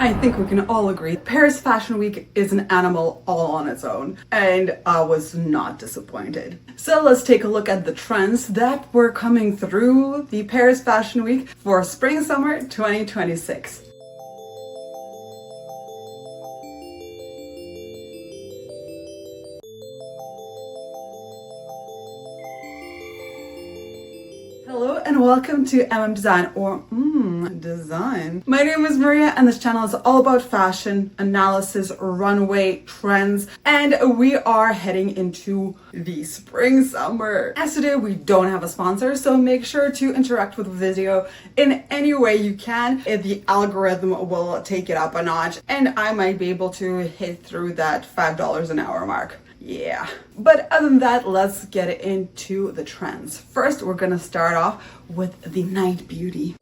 I think we can all agree Paris Fashion Week is an animal all on its own, and I was not disappointed. So let's take a look at the trends that were coming through the Paris Fashion Week for Spring Summer 2026. Hello and welcome to Design or Design. My name is Maria and this channel is all about fashion, analysis, runway, trends, and we are heading into the spring summer. As today we don't have a sponsor, so make sure to interact with the video in any way you can. The algorithm will take it up a notch and I might be able to hit through that $5 an hour mark. Yeah. But other than that, let's get into the trends. First, we're gonna start off with the night beauty.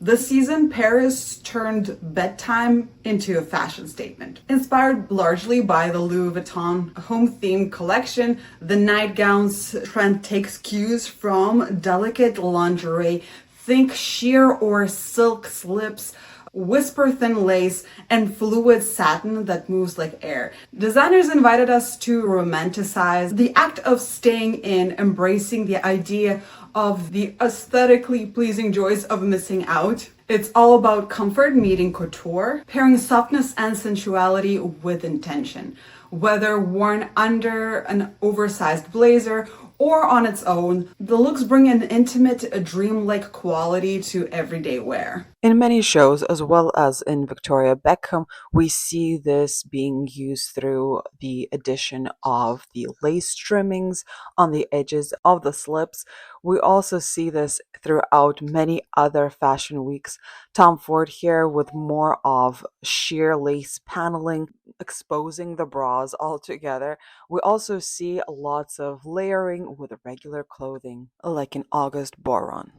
This season, Paris turned bedtime into a fashion statement. Inspired largely by the Louis Vuitton home-themed collection, the nightgowns trend takes cues from delicate lingerie. Think sheer or silk slips, whisper thin lace, and fluid satin that moves like air. Designers invited us to romanticize the act of staying in, embracing the idea of the aesthetically pleasing joys of missing out. It's all about comfort meeting couture, pairing softness and sensuality with intention. Whether worn under an oversized blazer or on its own, the looks bring an intimate, dreamlike quality to everyday wear. In many shows, as well as in Victoria Beckham, we see this being used through the addition of the lace trimmings on the edges of the slips. We also see this throughout many other fashion weeks. Tom Ford here with more of sheer lace paneling, exposing the bras altogether. We also see lots of layering with regular clothing, like in August Boron.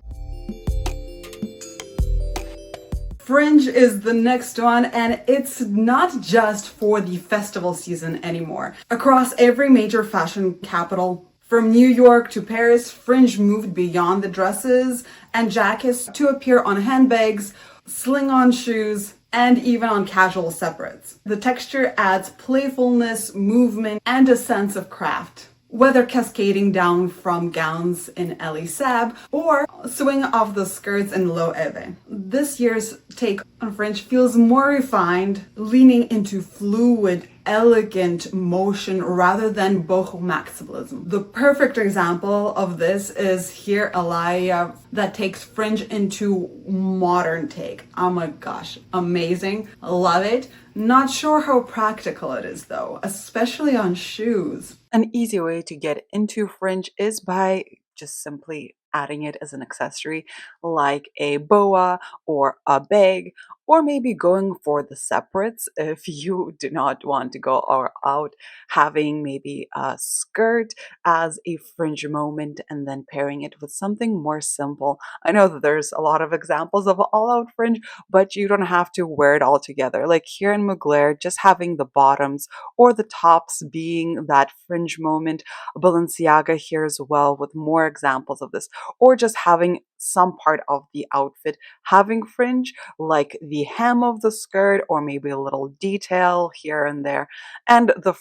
Fringe is the next one, and it's not just for the festival season anymore. Across every major fashion capital, from New York to Paris, Fringe moved beyond the dresses and jackets to appear on handbags, sling-on shoes, and even on casual separates. The texture adds playfulness, movement, and a sense of craft. Whether cascading down from gowns in Elie Saab or swinging off the skirts in Loewe. This year's take on Fringe feels more refined, leaning into fluid, elegant motion rather than boho maximalism. The perfect example of this is here Alaya that takes Fringe into modern take. Oh my gosh, amazing, love it. Not sure how practical it is though, especially on shoes. An easy way to get into Fringe is by just simply adding it as an accessory like a boa or a bag, or maybe going for the separates if you do not want to go all out, having maybe a skirt as a fringe moment and then pairing it with something more simple. I know that there's a lot of examples of all out fringe, but you don't have to wear it all together. Like here in Mugler, just having the bottoms or the tops being that fringe moment. Balenciaga here as well with more examples of this, or just having some part of the outfit having fringe, like the hem of the skirt or maybe a little detail here and there. And the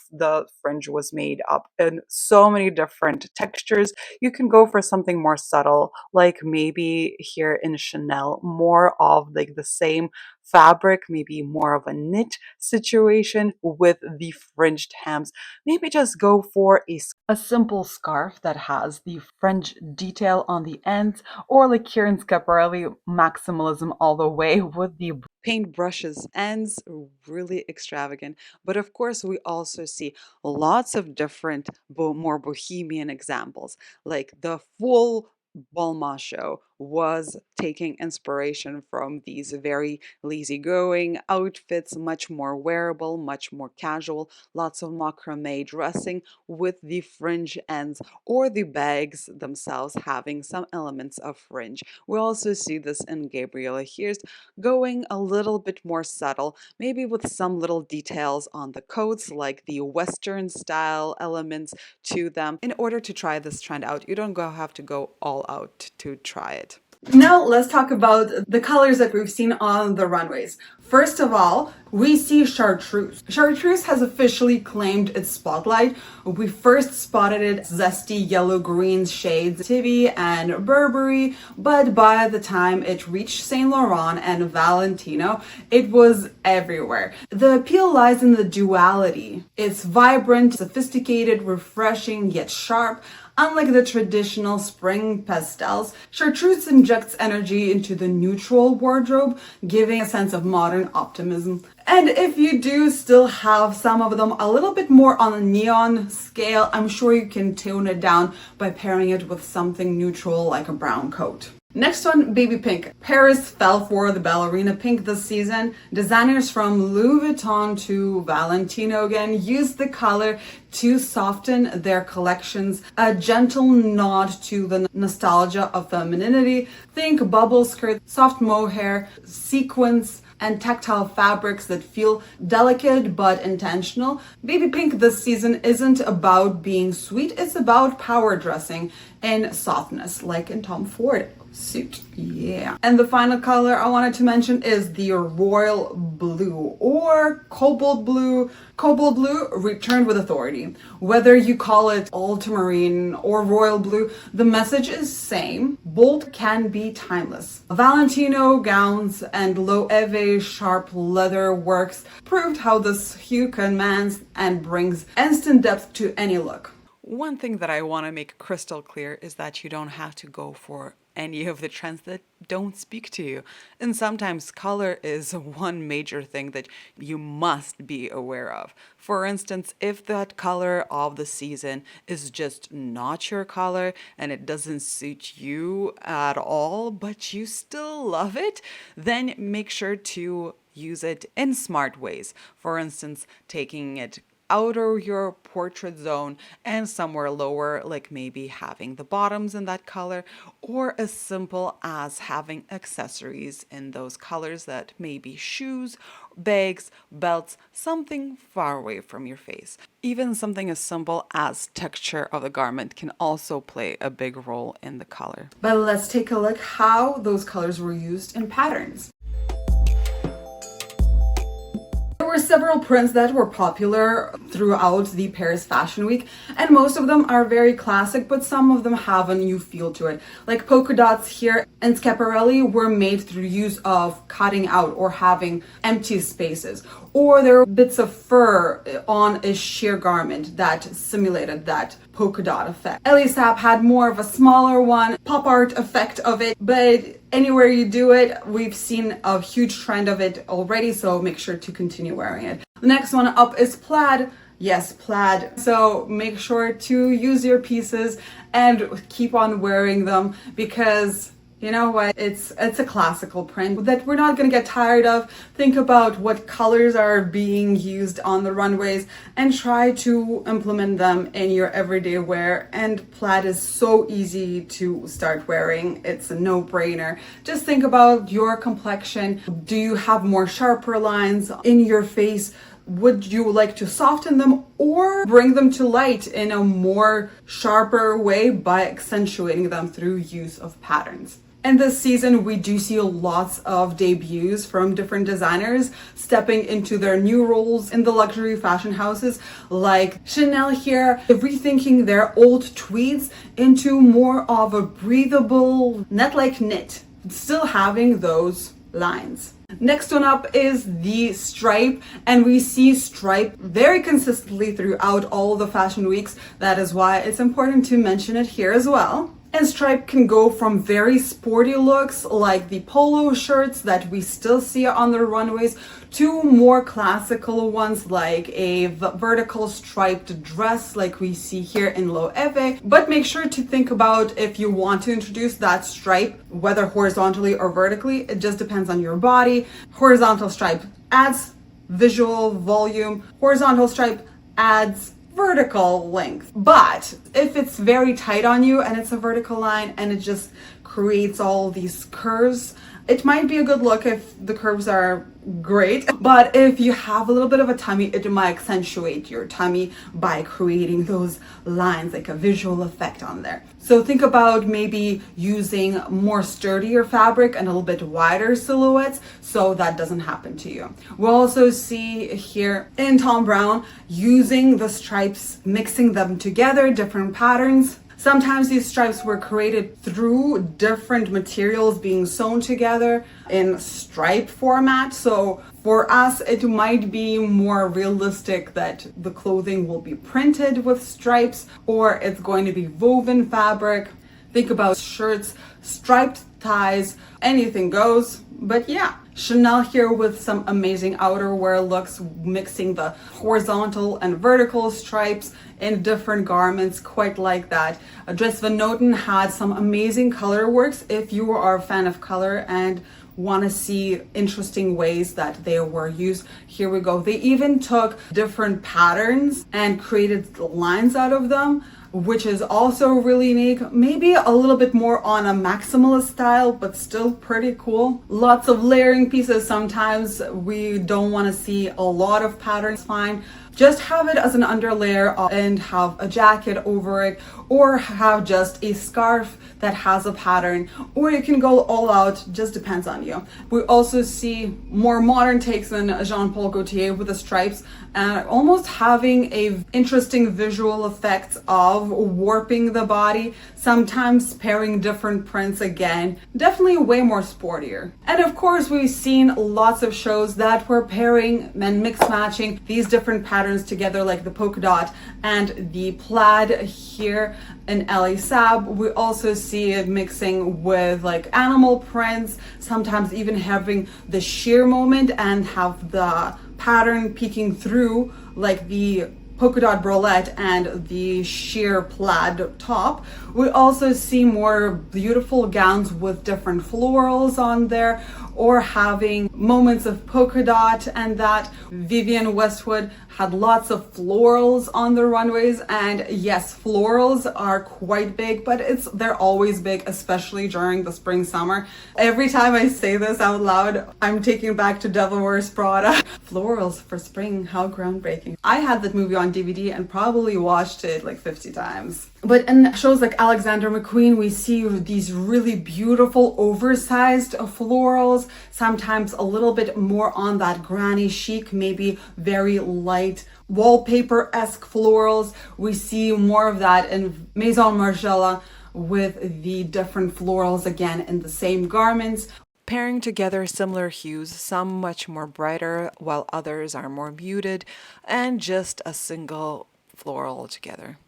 fringe was made up in so many different textures. You can go for something more subtle, like maybe here in Chanel, more of like the same fabric, maybe more of a knit situation with the fringed hems. Maybe just go for a simple scarf that has the fringe detail on the ends, or like here in Schiaparelli, maximalism all the way with the paintbrushes ends, really extravagant. But of course, we also see lots of different, more bohemian examples, like the full Balmain show was taking inspiration from these very lazy-going outfits, much more wearable, much more casual, lots of macrame dressing with the fringe ends or the bags themselves having some elements of fringe. We also see this in Gabriela Here's going a little bit more subtle, maybe with some little details on the coats like the Western style elements to them. In order to try this trend out, you don't have to go all out to try it. Now let's talk about the colors that we've seen on the runways. First of all, we see Chartreuse. Chartreuse has officially claimed its spotlight. We first spotted it zesty yellow-green shades, Tivy and Burberry, but by the time it reached Saint Laurent and Valentino, it was everywhere. The appeal lies in the duality. It's vibrant, sophisticated, refreshing, yet sharp. Unlike the traditional spring pastels, Chartreuse injects energy into the neutral wardrobe, giving a sense of modern optimism. And if you do still have some of them a little bit more on a neon scale, I'm sure you can tone it down by pairing it with something neutral like a brown coat. Next one, baby pink. Paris fell for the ballerina pink this season. Designers from Louis Vuitton to Valentino again used the color to soften their collections, a gentle nod to the nostalgia of femininity. Think bubble skirt, soft mohair, sequins, and tactile fabrics that feel delicate but intentional. Baby pink this season isn't about being sweet, it's about power dressing and softness, like in Tom Ford suit. Yeah. And the final color I wanted to mention is the royal blue or cobalt blue. Cobalt blue returned with authority. Whether you call it ultramarine or royal blue, the message is same. Bold can be timeless. Valentino gowns and Loewe sharp leather works proved how this hue commands and brings instant depth to any look. One thing that I want to make crystal clear is that you don't have to go for any of the trends that don't speak to you. And sometimes color is one major thing that you must be aware of. For instance, if that color of the season is just not your color and it doesn't suit you at all, but you still love it, then make sure to use it in smart ways. For instance, taking it out of your portrait zone and somewhere lower, like maybe having the bottoms in that color, or as simple as having accessories in those colors that may be shoes, bags, belts, something far away from your face. Even something as simple as texture of the garment can also play a big role in the color. But let's take a look how those colors were used in patterns. There were several prints that were popular throughout the Paris Fashion Week, and most of them are very classic, but some of them have a new feel to it. Like polka dots here and schiaparelli were made through use of cutting out or having empty spaces. Or there were bits of fur on a sheer garment that simulated that polka dot effect. Elisab had more of a smaller one, pop art effect of it, but anywhere you do it, we've seen a huge trend of it already, so make sure to continue wearing it. The next one up is plaid. Yes, plaid. So make sure to use your pieces and keep on wearing them because you know what? It's a classical print that we're not going to get tired of. Think about what colors are being used on the runways and try to implement them in your everyday wear. And plaid is so easy to start wearing. It's a no-brainer. Just think about your complexion. Do you have more sharper lines in your face? Would you like to soften them or bring them to light in a more sharper way by accentuating them through use of patterns? And this season, we do see lots of debuts from different designers stepping into their new roles in the luxury fashion houses, like Chanel here, rethinking their old tweeds into more of a breathable net-like knit, still having those lines. Next one up is the stripe, and we see stripe very consistently throughout all the fashion weeks. That is why it's important to mention it here as well. And stripe can go from very sporty looks like the polo shirts that we still see on the runways to more classical ones like a vertical striped dress like we see here in Loewe. But make sure to think about if you want to introduce that stripe, whether horizontally or vertically. It just depends on your body. Horizontal stripe adds visual volume. Horizontal stripe adds vertical length. But if it's very tight on you and it's a vertical line and it just creates all these curves, It might be a good look if the curves are great, but if you have a little bit of a tummy, it might accentuate your tummy by creating those lines, like a visual effect on there. So think about maybe using more sturdier fabric and a little bit wider silhouettes so that doesn't happen to you. We'll also see here in Tom Brown using the stripes, mixing them together, different patterns. Sometimes these stripes were created through different materials being sewn together in stripe format. So for us, it might be more realistic that the clothing will be printed with stripes or it's going to be woven fabric. Think about shirts, striped ties, anything goes. But yeah, Chanel here with some amazing outerwear looks, mixing the horizontal and vertical stripes in different garments, quite like that. Dres Van Noten had some amazing color works if you are a fan of color and want to see interesting ways that they were used. Here we go. They even took different patterns and created lines out of them, which is also really unique. Maybe a little bit more on a maximalist style, but still pretty cool. Lots of layering pieces. Sometimes we don't want to see a lot of patterns, fine. Just have it as an underlayer and have a jacket over it, or have just a scarf that has a pattern, or you can go all out, just depends on you. We also see more modern takes than Jean-Paul Gaultier with the stripes, and almost having a interesting visual effects of warping the body, sometimes pairing different prints again, definitely way more sportier. And of course, we've seen lots of shows that were pairing and mix matching these different patterns together, like the polka dot and the plaid here in LA Sab. We also see it mixing with like animal prints, sometimes even having the sheer moment and have the pattern peeking through, like the polka dot bralette and the sheer plaid top. We also see more beautiful gowns with different florals on there, or having moments of polka dot and that. Vivienne Westwood had lots of florals on the runways, and yes, florals are quite big, but they're always big, especially during the spring summer. Every time I say this out loud, I'm taking back to Devil Wears Prada. Florals for spring, how groundbreaking. I had that movie on DVD and probably watched it like 50 times. But in shows like Alexander McQueen, we see these really beautiful oversized florals, sometimes a little bit more on that granny chic, maybe very light wallpaper-esque florals. We see more of that in Maison Margiela with the different florals again in the same garments. Pairing together similar hues, some much more brighter, while others are more muted, and just a single floral together.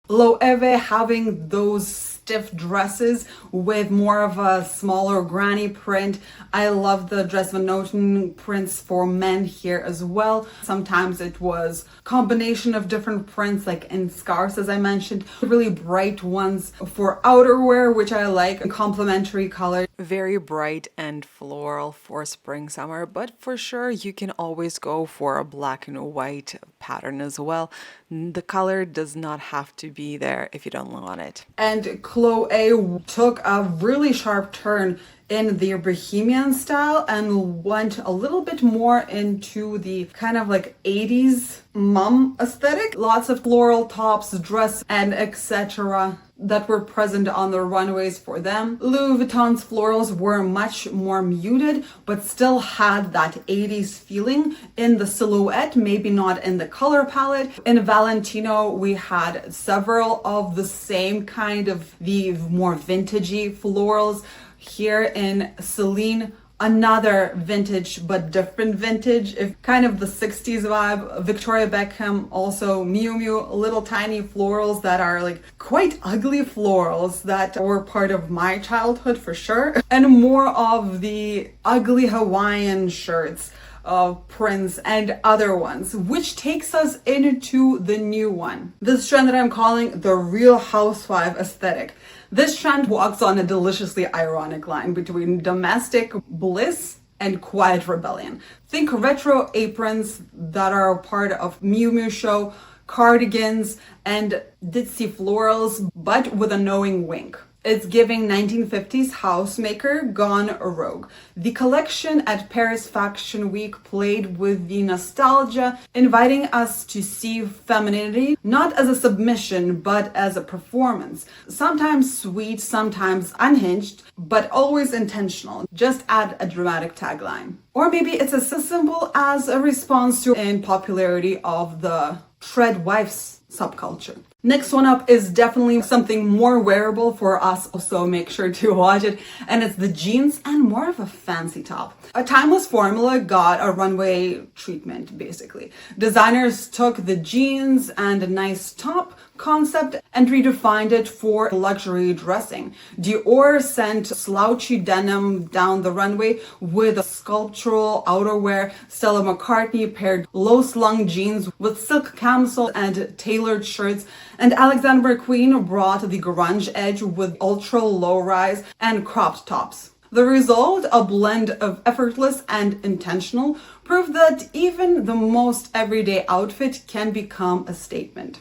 Loewe having those stiff dresses with more of a smaller granny print. I love the Dres Van Noten prints for men here as well. Sometimes it was combination of different prints, like in scarves, as I mentioned. Really bright ones for outerwear, which I like, complementary color. Very bright and floral for spring summer, but for sure you can always go for a black and white pattern as well. The color does not have to be there if you don't want it. And Chloe took a really sharp turn in the bohemian style and went a little bit more into the kind of like 80s mom aesthetic. Lots of floral tops, dress, and etc. that were present on the runways for them. Louis Vuitton's florals were much more muted, but still had that 80s feeling in the silhouette, maybe not in the color palette. In Valentino, we had several of the same kind of the more vintagey florals. Here in Celine, another vintage but different vintage, if kind of the 60s vibe. Victoria Beckham, also Miu Miu, little tiny florals that are like quite ugly florals that were part of my childhood for sure. And more of the ugly Hawaiian shirts of prints and other ones, which takes us into the new one. This trend that I'm calling the Real Housewife aesthetic. This trend walks on a deliciously ironic line between domestic bliss and quiet rebellion. Think retro aprons that are a part of Miu Miu show, cardigans, and ditzy florals, but with a knowing wink. It's giving 1950s housemaker gone rogue. The collection at Paris Fashion Week played with the nostalgia, inviting us to see femininity not as a submission, but as a performance. Sometimes sweet, sometimes unhinged, but always intentional. Just add a dramatic tagline. Or maybe it's as simple as a response to in popularity of the tread wife's subculture. Next one up is definitely something more wearable for us, so make sure to watch it. And it's the jeans and more of a fancy top. A timeless formula got a runway treatment, basically. Designers took the jeans and a nice top concept and redefined it for luxury dressing. Dior sent slouchy denim down the runway with a sculptural outerwear. Stella McCartney paired low-slung jeans with silk camisole and tailored shirts. And Alexander McQueen brought the grunge edge with ultra low-rise and cropped tops. The result, a blend of effortless and intentional, proved that even the most everyday outfit can become a statement.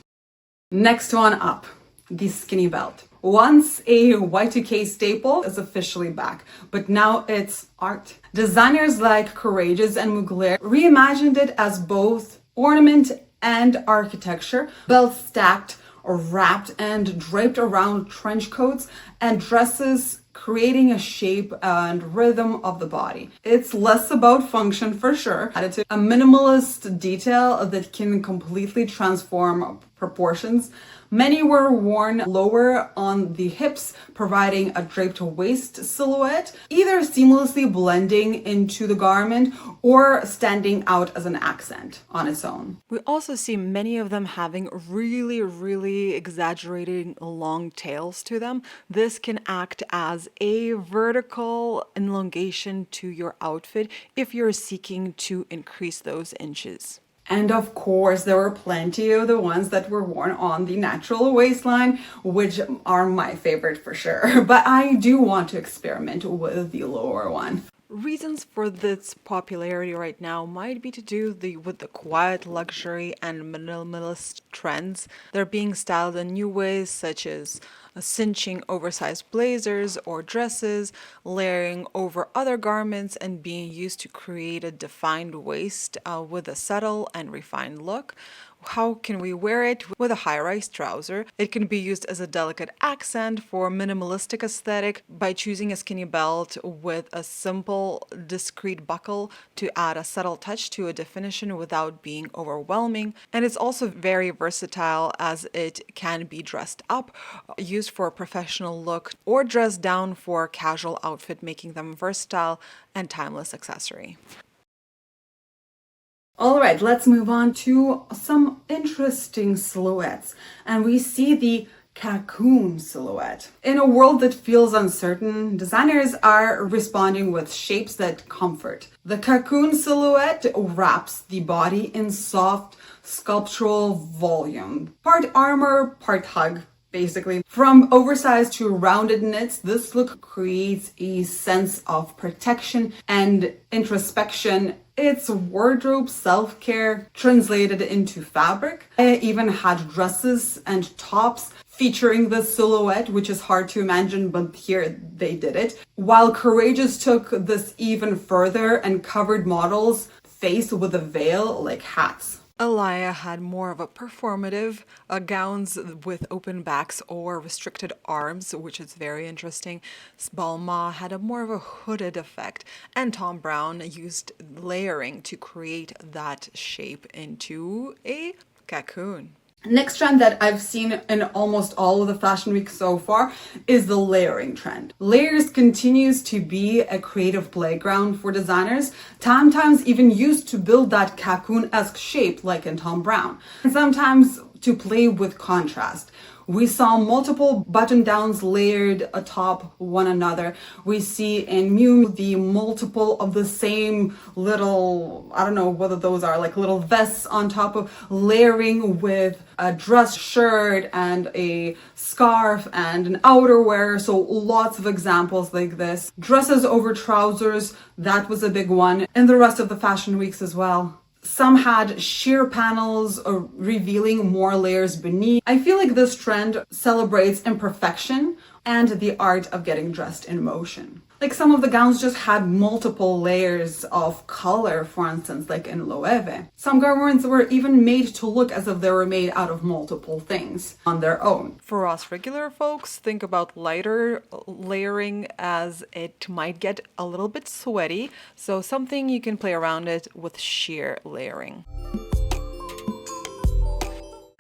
Next one up, the skinny belt. Once a Y2K staple is officially back, but now it's art. Designers like Courageous and Mugler reimagined it as both ornament and architecture, belts stacked, wrapped and draped around trench coats and dresses, creating a shape and rhythm of the body. It's less about function for sure, added to a minimalist detail that can completely transform proportions. Many were worn lower on the hips, providing a draped waist silhouette, either seamlessly blending into the garment or standing out as an accent on its own. We also see many of them having really exaggerating long tails to them. This can act as a vertical elongation to your outfit if you're seeking to increase those inches. And of course, there were plenty of the ones that were worn on the natural waistline, which are my favorite for sure. But I do want to experiment with the lower one. Reasons for this popularity right now might be to do with the quiet luxury and minimalist trends. They're being styled in new ways, such as cinching oversized blazers or dresses, layering over other garments, and being used to create a defined waist with a subtle and refined look. How can we wear it? With a high-rise trouser. It can be used as a delicate accent for minimalistic aesthetic by choosing a skinny belt with a simple, discreet buckle to add a subtle touch to a definition without being overwhelming. And it's also very versatile as it can be dressed up, used for a professional look, or dressed down for a casual outfit, making them versatile and timeless accessory. All right, let's move on to some interesting silhouettes. And we see the Cocoon silhouette. In a world that feels uncertain, designers are responding with shapes that comfort. The Cocoon silhouette wraps the body in soft, sculptural volume. Part armor, part hug. Basically, from oversized to rounded knits, this look creates a sense of protection and introspection. It's wardrobe self-care translated into fabric. I even had dresses and tops featuring this silhouette, which is hard to imagine, but here they did it. While Courageous took this even further and covered models' face with a veil like hats. Alaya had more of a performative gowns with open backs or restricted arms, which is very interesting. Balmain had a more of a hooded effect, and Thom Browne used layering to create that shape into a cocoon. Next trend that I've seen in almost all of the fashion week so far is the layering trend. Layers continues to be a creative playground for designers, sometimes even used to build that cocoon-esque shape like in Thom Browne, and sometimes to play with contrast. We saw multiple button-downs layered atop one another. We see in Miu the multiple of the same little, I don't know whether those are like little vests on top of layering with a dress shirt and a scarf and an outerwear. So lots of examples like this. Dresses over trousers, that was a big one. And the rest of the fashion weeks as well. Some had sheer panels or revealing more layers beneath. I feel like this trend celebrates imperfection and the art of getting dressed in motion. Like some of the gowns just had multiple layers of color, for instance, like in Loewe. Some garments were even made to look as if they were made out of multiple things on their own. For us regular folks, think about lighter layering as it might get a little bit sweaty, so something you can play around it with sheer layering.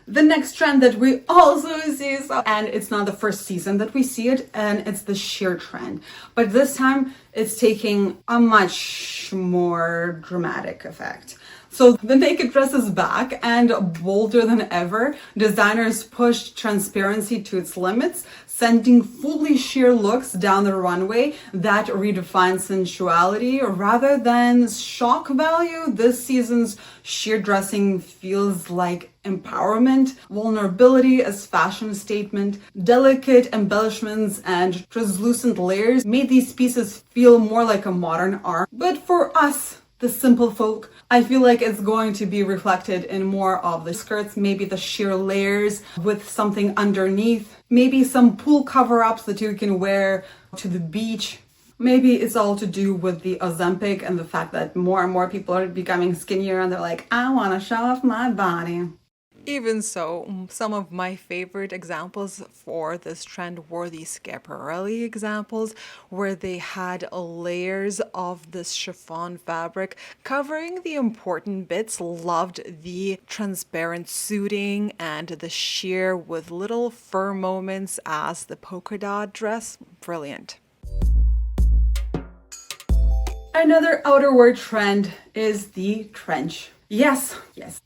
The next trend that we also see, and it's not the first season that we see it, and it's the sheer trend. But this time it's taking a much more dramatic effect. So the naked dress is back, and bolder than ever, designers pushed transparency to its limits, sending fully sheer looks down the runway that redefine sensuality rather than shock value. This season's sheer dressing feels like empowerment, vulnerability as fashion statement, delicate embellishments and translucent layers made these pieces feel more like a modern art. But for us, the simple folk, I feel like it's going to be reflected in more of the skirts, maybe the sheer layers with something underneath, maybe some pool cover-ups that you can wear to the beach. Maybe it's all to do with the Ozempic and the fact that more and more people are becoming skinnier and they're like, I want to show off my body. Even so, some of my favorite examples for this trend were the Schiaparelli examples, where they had layers of this chiffon fabric covering the important bits. Loved the transparent suiting and the sheer with little fur moments as the polka dot dress. Brilliant. Another outerwear trend is the trench. Yes.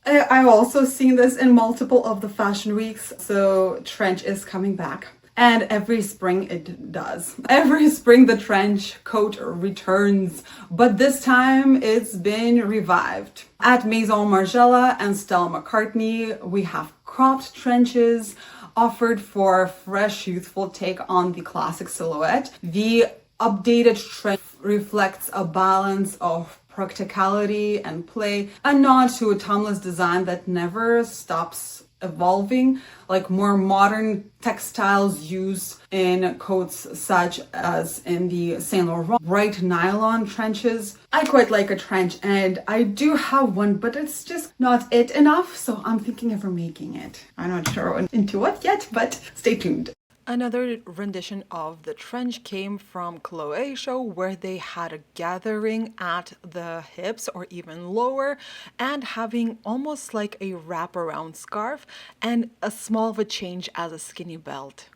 I've also seen this in multiple of the fashion weeks. So trench is coming back. And every spring it does. Every spring the trench coat returns. But this time it's been revived. At Maison Margiela and Stella McCartney, we have cropped trenches offered for a fresh, youthful take on the classic silhouette. The updated trench reflects a balance of practicality and play, a nod to a timeless design that never stops evolving, like more modern textiles used in coats such as in the Saint Laurent bright nylon trenches. I quite like a trench and I do have one, but it's just not it enough, so I'm thinking of remaking it. I'm not sure into what yet, but stay tuned. Another rendition of the trench came from Chloe show, where they had a gathering at the hips or even lower and having almost like a wraparound scarf and a small of a change as a skinny belt.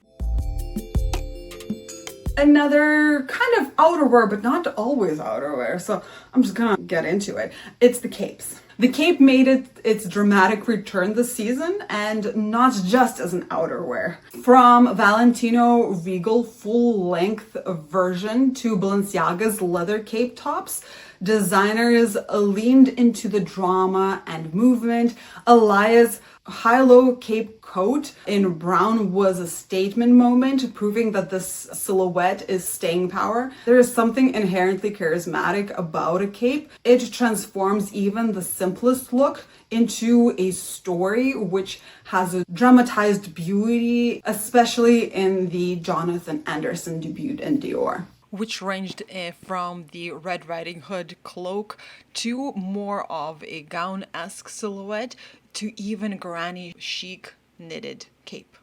Another kind of outerwear, but not always outerwear, so I'm just gonna get into it. It's the capes. The cape made its dramatic return this season, and not just as an outerwear. From Valentino Regal full-length version to Balenciaga's leather cape tops, designers leaned into the drama and movement. Elias' high-low cape coat in brown was a statement moment, proving that this silhouette is staying power. There is something inherently charismatic about a cape. It transforms even the simplest look into a story which has a dramatized beauty, especially in the Jonathan Anderson debut in Dior. Which ranged from the Red Riding Hood cloak to more of a gown-esque silhouette to even granny chic knitted cape.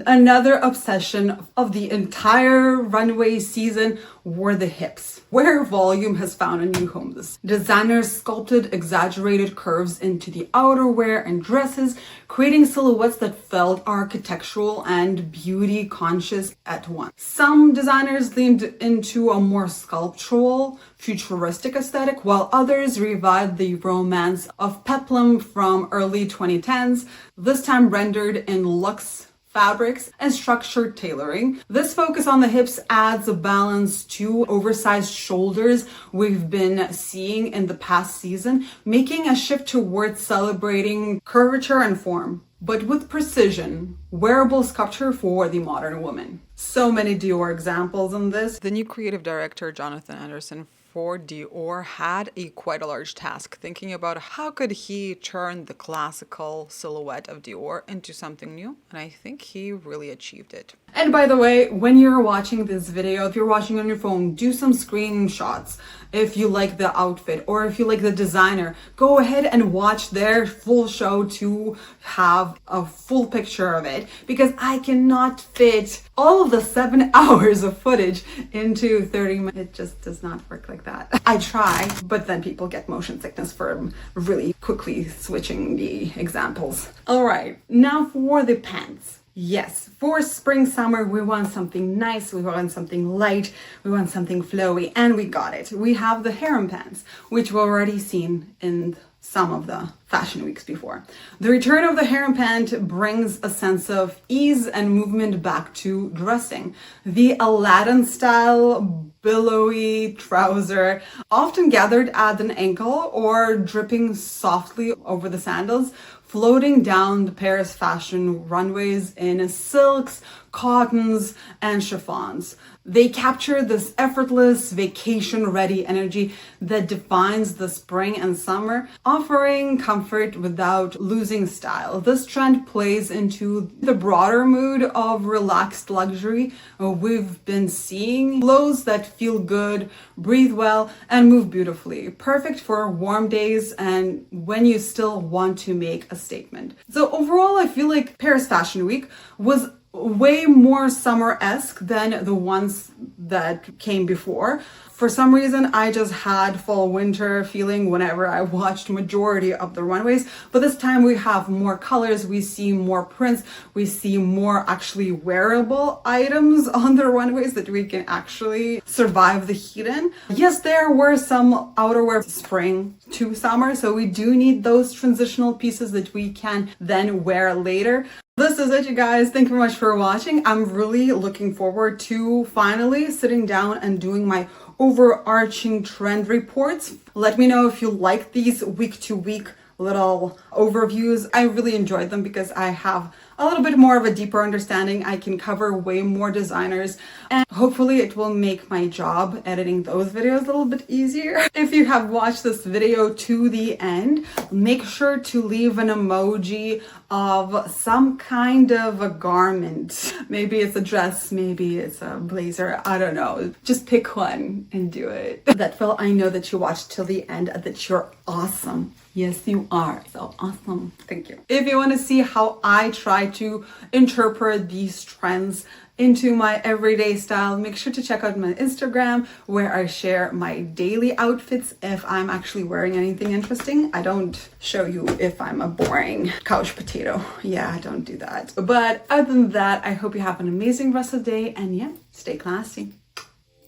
Another obsession of the entire runway season were the hips, where volume has found a new home. Designers sculpted exaggerated curves into the outerwear and dresses, creating silhouettes that felt architectural and beauty conscious at once. Some designers leaned into a more sculptural, futuristic aesthetic, while others revived the romance of peplum from early 2010s, this time rendered in luxe fabrics and structured tailoring. This focus on the hips adds a balance to oversized shoulders we've been seeing in the past season, making a shift towards celebrating curvature and form, but with precision, wearable sculpture for the modern woman. So many Dior examples in this. The new creative director, Jonathan Anderson, for Dior had quite a large task, thinking about how could he turn the classical silhouette of Dior into something new, and I think he really achieved it. And by the way, when you're watching this video, if you're watching on your phone, do some screenshots. If you like the outfit or if you like the designer, go ahead and watch their full show to have a full picture of it, because I cannot fit all of the 7 hours of footage into 30 minutes. It just does not work like that. I try, but then people get motion sickness from really quickly switching the examples. All right, now for the pants. Yes, for spring summer, we want something nice, we want something light, we want something flowy, and we got it. We have the harem pants, which we've already seen in some of the fashion weeks before. The return of the harem pant brings a sense of ease and movement back to dressing. The Aladdin style billowy trouser, often gathered at an ankle or dripping softly over the sandals, floating down the Paris fashion runways in silks, cottons, and chiffons. They capture this effortless, vacation-ready energy that defines the spring and summer, offering comfort without losing style. This trend plays into the broader mood of relaxed luxury we've been seeing. Clothes that feel good, breathe well, and move beautifully. Perfect for warm days and when you still want to make a statement. So overall, I feel like Paris Fashion Week was way more summer-esque than the ones that came before. For some reason, I just had fall-winter feeling whenever I watched majority of the runways. But this time we have more colors, we see more prints, we see more actually wearable items on the runways that we can actually survive the heat in. Yes, there were some outerwear spring to summer, so we do need those transitional pieces that we can then wear later. This is it, you guys. Thank you very much for watching. I'm really looking forward to finally sitting down and doing my overarching trend reports. Let me know if you like these week-to-week little overviews. I really enjoyed them because I have a little bit more of a deeper understanding. I can cover way more designers, and hopefully it will make my job editing those videos a little bit easier. If you have watched this video to the end, make sure to leave an emoji of some kind of a garment. Maybe it's a dress, maybe it's a blazer, I don't know. Just pick one and do it. That Phil, I know that you watched till the end and that you're awesome. Yes, you are. So awesome. Thank you. If you want to see how I try to interpret these trends into my everyday style, make sure to check out my Instagram, where I share my daily outfits if I'm actually wearing anything interesting. I don't show you if I'm a boring couch potato. Yeah, I don't do that. But other than that, I hope you have an amazing rest of the day, and yeah, stay classy.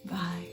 Bye.